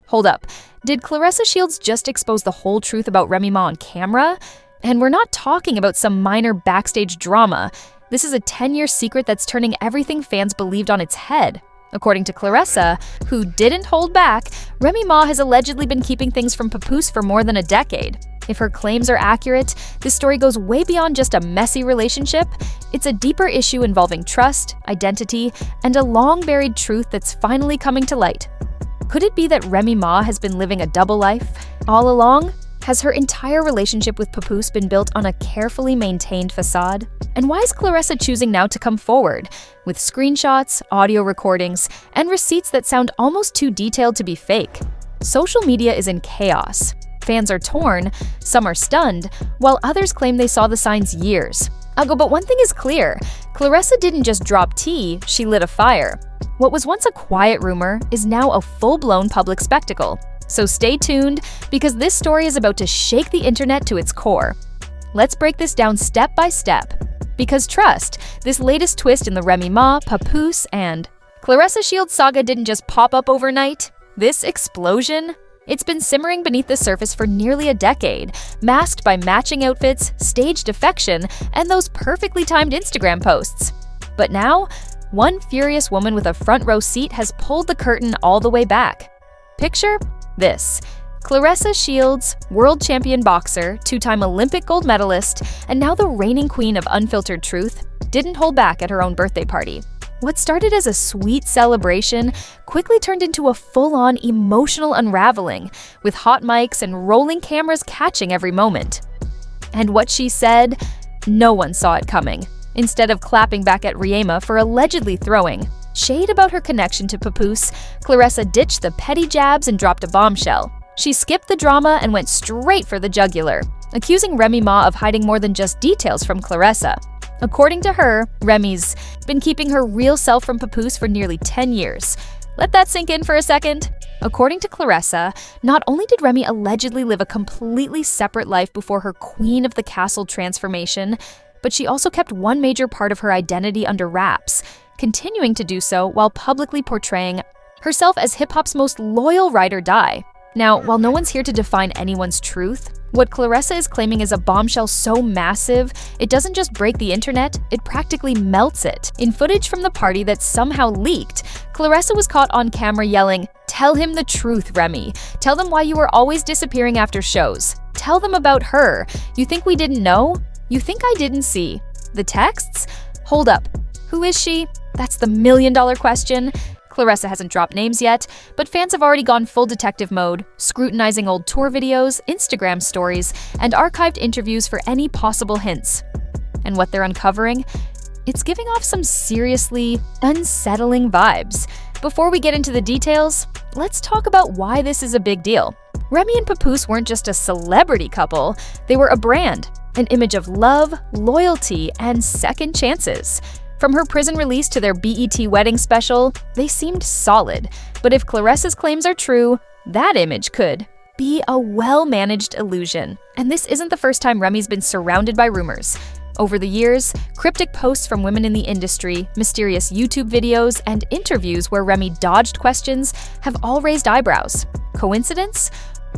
Hold up, did Claressa Shields just expose the whole truth about Remy Ma on camera? And we're not talking about some minor backstage drama. This is a 10-year secret that's turning everything fans believed on its head. According to Claressa, who didn't hold back, Remy Ma has allegedly been keeping things from Papoose for more than a decade. If her claims are accurate, this story goes way beyond just a messy relationship. It's a deeper issue involving trust, identity, and a long-buried truth that's finally coming to light. Could it be that Remy Ma has been living a double life all along? Has her entire relationship with Papoose been built on a carefully maintained facade? And why is Claressa choosing now to come forward with screenshots, audio recordings, and receipts that sound almost too detailed to be fake? Social media is in chaos. Fans are torn, some are stunned, while others claim they saw the signs years ago. But one thing is clear, Claressa didn't just drop tea, she lit a fire. What was once a quiet rumor is now a full-blown public spectacle. So stay tuned, because this story is about to shake the internet to its core. Let's break this down step by step. Because trust, this latest twist in the Remy Ma, Papoose, and Claressa Shields saga didn't just pop up overnight. This explosion, it's been simmering beneath the surface for nearly a decade, masked by matching outfits, staged affection, and those perfectly timed Instagram posts. But now, one furious woman with a front row seat has pulled the curtain all the way back. Picture this: Claressa Shields, world champion boxer, two-time Olympic gold medalist, and now the reigning queen of unfiltered truth, didn't hold back at her own birthday party. What started as a sweet celebration quickly turned into a full-on emotional unraveling, with hot mics and rolling cameras catching every moment. And what she said, no one saw it coming. Instead of clapping back at Remy Ma for allegedly throwing shade about her connection to Papoose, Claressa ditched the petty jabs and dropped a bombshell. She skipped the drama and went straight for the jugular, accusing Remy Ma of hiding more than just details from Claressa. According to her, Remy's been keeping her real self from Papoose for nearly 10 years. Let that sink in for a second. According to Claressa, not only did Remy allegedly live a completely separate life before her Queen of the Castle transformation, but she also kept one major part of her identity under wraps, continuing to do so while publicly portraying herself as hip-hop's most loyal ride or die. Now, while no one's here to define anyone's truth, what Claressa is claiming is a bombshell so massive, it doesn't just break the internet, it practically melts it. In footage from the party that somehow leaked, Claressa was caught on camera yelling, "Tell him the truth, Remy. Tell them why you were always disappearing after shows. Tell them about her. You think we didn't know? You think I didn't see? The texts? Hold up. Who is she? That's the million-dollar question." Claressa hasn't dropped names yet, but fans have already gone full detective mode, scrutinizing old tour videos, Instagram stories, and archived interviews for any possible hints. And what they're uncovering? It's giving off some seriously unsettling vibes. Before we get into the details, let's talk about why this is a big deal. Remy and Papoose weren't just a celebrity couple, they were a brand, an image of love, loyalty, and second chances. From her prison release to their BET wedding special, they seemed solid. But if Claressa's claims are true, that image could be a well-managed illusion. And this isn't the first time Remy's been surrounded by rumors. Over the years, cryptic posts from women in the industry, mysterious YouTube videos, and interviews where Remy dodged questions have all raised eyebrows. Coincidence?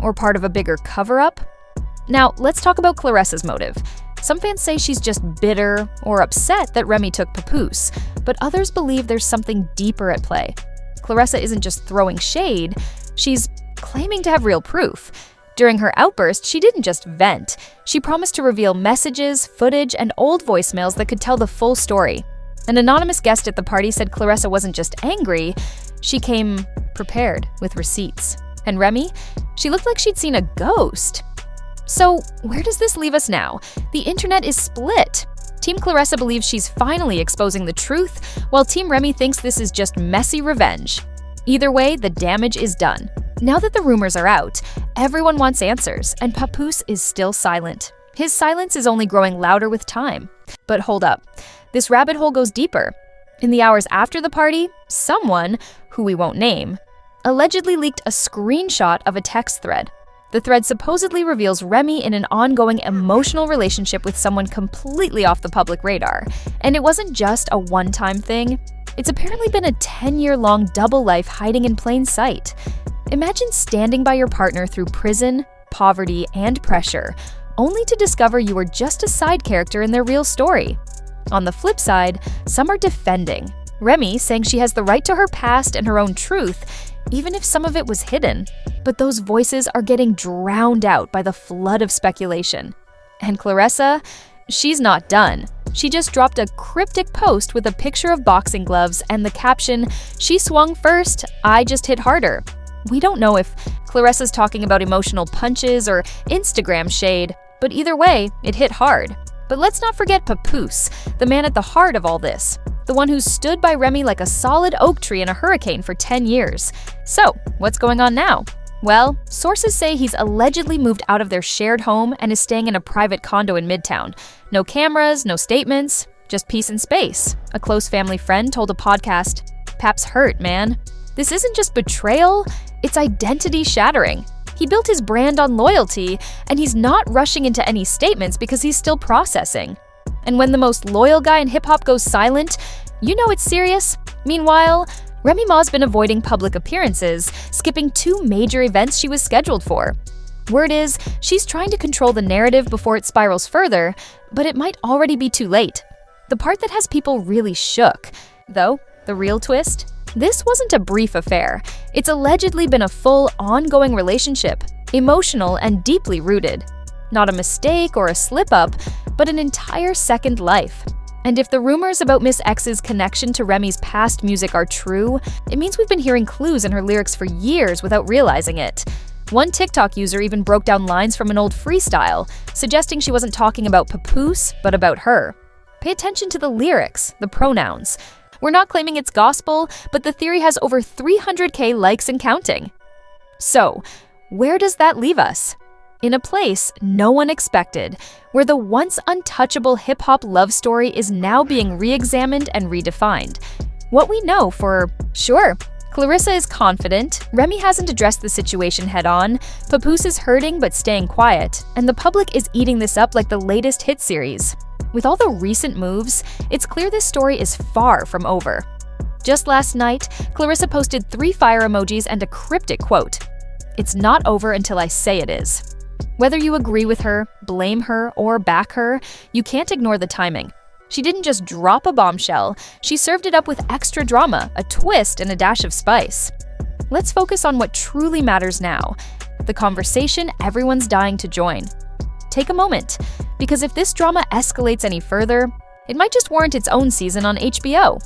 Or part of a bigger cover-up? Now, let's talk about Claressa's motive. Some fans say she's just bitter or upset that Remy took Papoose, but others believe there's something deeper at play. Claressa isn't just throwing shade, she's claiming to have real proof. During her outburst, she didn't just vent. She promised to reveal messages, footage, and old voicemails that could tell the full story. An anonymous guest at the party said Claressa wasn't just angry, she came prepared with receipts. And Remy? She looked like she'd seen a ghost. So, where does this leave us now? The internet is split. Team Claressa believes she's finally exposing the truth, while Team Remy thinks this is just messy revenge. Either way, the damage is done. Now that the rumors are out, everyone wants answers, and Papoose is still silent. His silence is only growing louder with time. But hold up, this rabbit hole goes deeper. In the hours after the party, someone, who we won't name, allegedly leaked a screenshot of a text thread. The thread supposedly reveals Remy in an ongoing emotional relationship with someone completely off the public radar. And it wasn't just a one-time thing. It's apparently been a 10-year-long double life hiding in plain sight. Imagine standing by your partner through prison, poverty, and pressure, only to discover you were just a side character in their real story. On the flip side, some are defending. Remy saying she has the right to her past and her own truth, even if some of it was hidden. But those voices are getting drowned out by the flood of speculation. And Claressa, she's not done. She just dropped a cryptic post with a picture of boxing gloves and the caption, "She swung first, I just hit harder." We don't know if Claressa's talking about emotional punches or Instagram shade, but either way, it hit hard. But let's not forget Papoose, the man at the heart of all this, the one who stood by Remy like a solid oak tree in a hurricane for 10 years. So, what's going on now? Well, sources say he's allegedly moved out of their shared home and is staying in a private condo in Midtown. No cameras, no statements, just peace and space. A close family friend told a podcast, "Pap's hurt, man. This isn't just betrayal, it's identity shattering. He built his brand on loyalty, and he's not rushing into any statements because he's still processing. And when the most loyal guy in hip-hop goes silent, you know it's serious." Meanwhile, Remy Ma's been avoiding public appearances, skipping 2 major events she was scheduled for. Word is, she's trying to control the narrative before it spirals further, but it might already be too late. The part that has people really shook, though, the real twist? This wasn't a brief affair. It's allegedly been a full, ongoing relationship, emotional and deeply rooted. Not a mistake or a slip-up, but an entire second life. And if the rumors about Miss X's connection to Remy's past music are true, it means we've been hearing clues in her lyrics for years without realizing it. One TikTok user even broke down lines from an old freestyle, suggesting she wasn't talking about Papoose, but about her. Pay attention to the lyrics, the pronouns. We're not claiming it's gospel, but the theory has over 300K likes and counting. So, where does that leave us? In a place no one expected, where the once untouchable hip-hop love story is now being re-examined and redefined. What we know for sure, Claressa is confident, Remy hasn't addressed the situation head-on, Papoose is hurting but staying quiet, and the public is eating this up like the latest hit series. With all the recent moves, it's clear this story is far from over. Just last night, Claressa posted 3 fire emojis and a cryptic quote. "It's not over until I say it is." Whether you agree with her, blame her, or back her, you can't ignore the timing. She didn't just drop a bombshell, she served it up with extra drama, a twist, and a dash of spice. Let's focus on what truly matters now, the conversation everyone's dying to join. Take a moment, because if this drama escalates any further, it might just warrant its own season on HBO.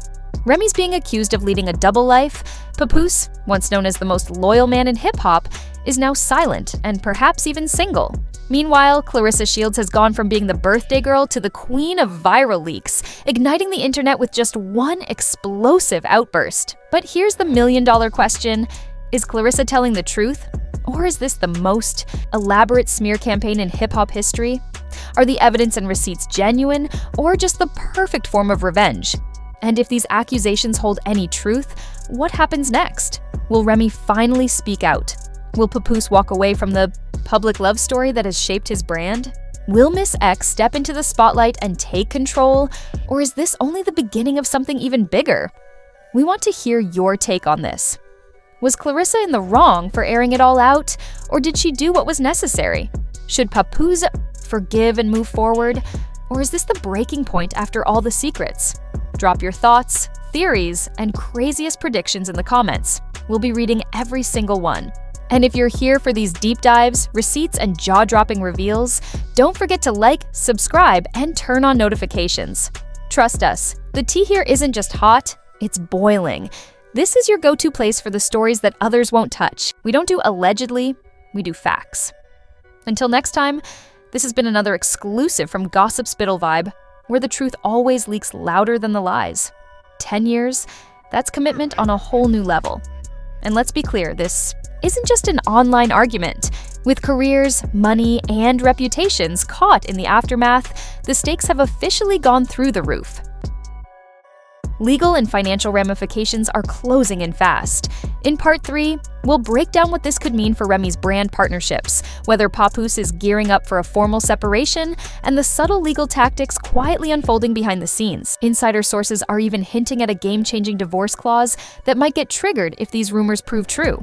Remy's being accused of leading a double life. Papoose, once known as the most loyal man in hip-hop, is now silent and perhaps even single. Meanwhile, Claressa Shields has gone from being the birthday girl to the queen of viral leaks, igniting the internet with just one explosive outburst. But here's the million-dollar question. Is Claressa telling the truth? Or is this the most elaborate smear campaign in hip-hop history? Are the evidence and receipts genuine, or just the perfect form of revenge? And if these accusations hold any truth, what happens next? Will Remy finally speak out? Will Papoose walk away from the public love story that has shaped his brand? Will Miss X step into the spotlight and take control? Or is this only the beginning of something even bigger? We want to hear your take on this. Was Claressa in the wrong for airing it all out, or did she do what was necessary? Should Papoose forgive and move forward, or is this the breaking point after all the secrets? Drop your thoughts, theories, and craziest predictions in the comments. We'll be reading every single one. And if you're here for these deep dives, receipts, and jaw-dropping reveals, don't forget to like, subscribe, and turn on notifications. Trust us, the tea here isn't just hot, it's boiling. This is your go-to place for the stories that others won't touch. We don't do allegedly, we do facts. Until next time, this has been another exclusive from Gossip Spittle Vibe, where the truth always leaks louder than the lies. 10 years, that's commitment on a whole new level. And let's be clear, this isn't just an online argument. With careers, money, and reputations caught in the aftermath, the stakes have officially gone through the roof. Legal and financial ramifications are closing in fast. In Part 3, we'll break down what this could mean for Remy's brand partnerships, whether Papoose is gearing up for a formal separation, and the subtle legal tactics quietly unfolding behind the scenes. Insider sources are even hinting at a game-changing divorce clause that might get triggered if these rumors prove true.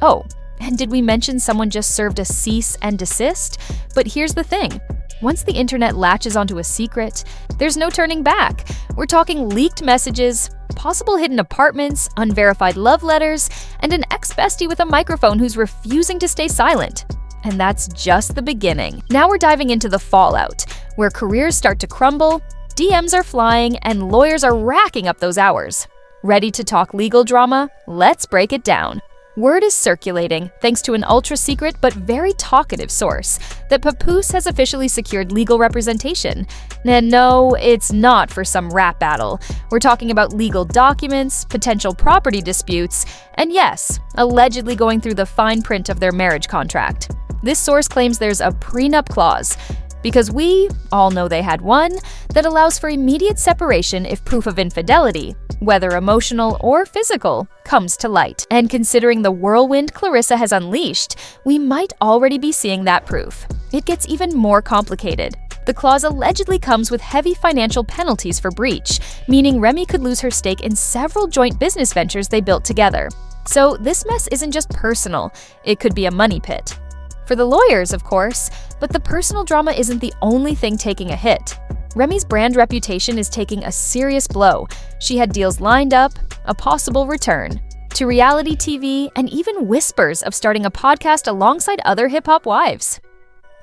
Oh, and did we mention someone just served a cease and desist? But here's the thing. Once the internet latches onto a secret, there's no turning back. We're talking leaked messages, possible hidden apartments, unverified love letters, and an ex-bestie with a microphone who's refusing to stay silent. And that's just the beginning. Now we're diving into the fallout, where careers start to crumble, DMs are flying, and lawyers are racking up those hours. Ready to talk legal drama? Let's break it down. Word is circulating, thanks to an ultra-secret but very talkative source, that Papoose has officially secured legal representation. And no, it's not for some rap battle. We're talking about legal documents, potential property disputes, and yes, allegedly going through the fine print of their marriage contract. This source claims there's a prenup clause, because we all know they had one, that allows for immediate separation if proof of infidelity, whether emotional or physical, comes to light. And considering the whirlwind Claressa has unleashed, we might already be seeing that proof. It gets even more complicated. The clause allegedly comes with heavy financial penalties for breach, meaning Remy could lose her stake in several joint business ventures they built together. So this mess isn't just personal, it could be a money pit. For the lawyers, of course, but the personal drama isn't the only thing taking a hit. Remy's brand reputation is taking a serious blow. She had deals lined up, a possible return to reality TV, and even whispers of starting a podcast alongside other hip-hop wives.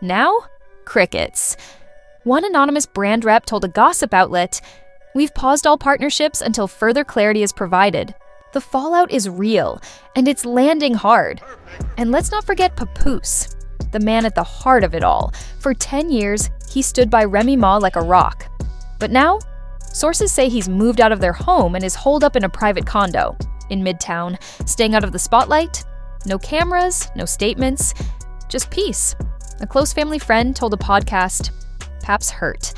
Now, crickets. One anonymous brand rep told a gossip outlet, "We've paused all partnerships until further clarity is provided." The fallout is real, and it's landing hard. And let's not forget Papoose, the man at the heart of it all. For 10 years, he stood by Remy Ma like a rock. But now, sources say he's moved out of their home and is holed up in a private condo in Midtown, staying out of the spotlight. No cameras, no statements, just peace. A close family friend told a podcast, "Pap's hurt.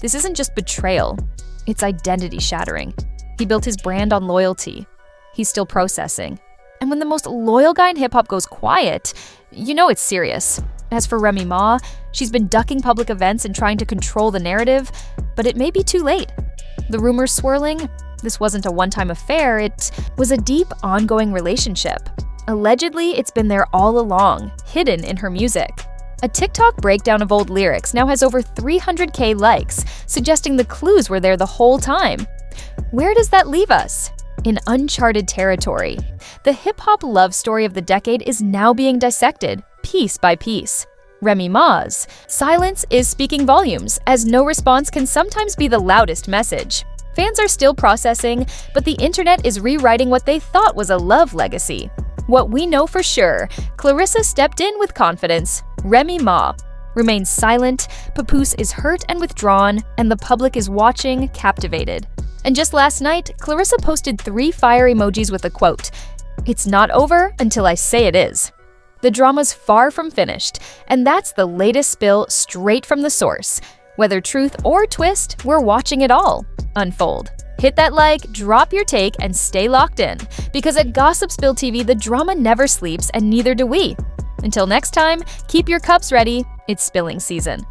This isn't just betrayal, it's identity shattering. He built his brand on loyalty. He's still processing." And when the most loyal guy in hip-hop goes quiet, you know it's serious. As for Remy Ma, she's been ducking public events and trying to control the narrative, but it may be too late. The rumors swirling, this wasn't a one-time affair, it was a deep, ongoing relationship. Allegedly, it's been there all along, hidden in her music. A TikTok breakdown of old lyrics now has over 300K likes, suggesting the clues were there the whole time. Where does that leave us? In uncharted territory. The hip-hop love story of the decade is now being dissected, piece by piece. Remy Ma's silence is speaking volumes, as no response can sometimes be the loudest message. Fans are still processing, but the internet is rewriting what they thought was a love legacy. What we know for sure, Claressa stepped in with confidence. Remy Ma remains silent, Papoose is hurt and withdrawn, and the public is watching, captivated. And just last night, Claressa posted 3 fire emojis with a quote, "It's not over until I say it is." The drama's far from finished, and that's the latest spill straight from the source. Whether truth or twist, we're watching it all unfold. Hit that like, drop your take, and stay locked in, because at Gossip Spill TV, the drama never sleeps, and neither do we. Until next time, keep your cups ready, it's spilling season.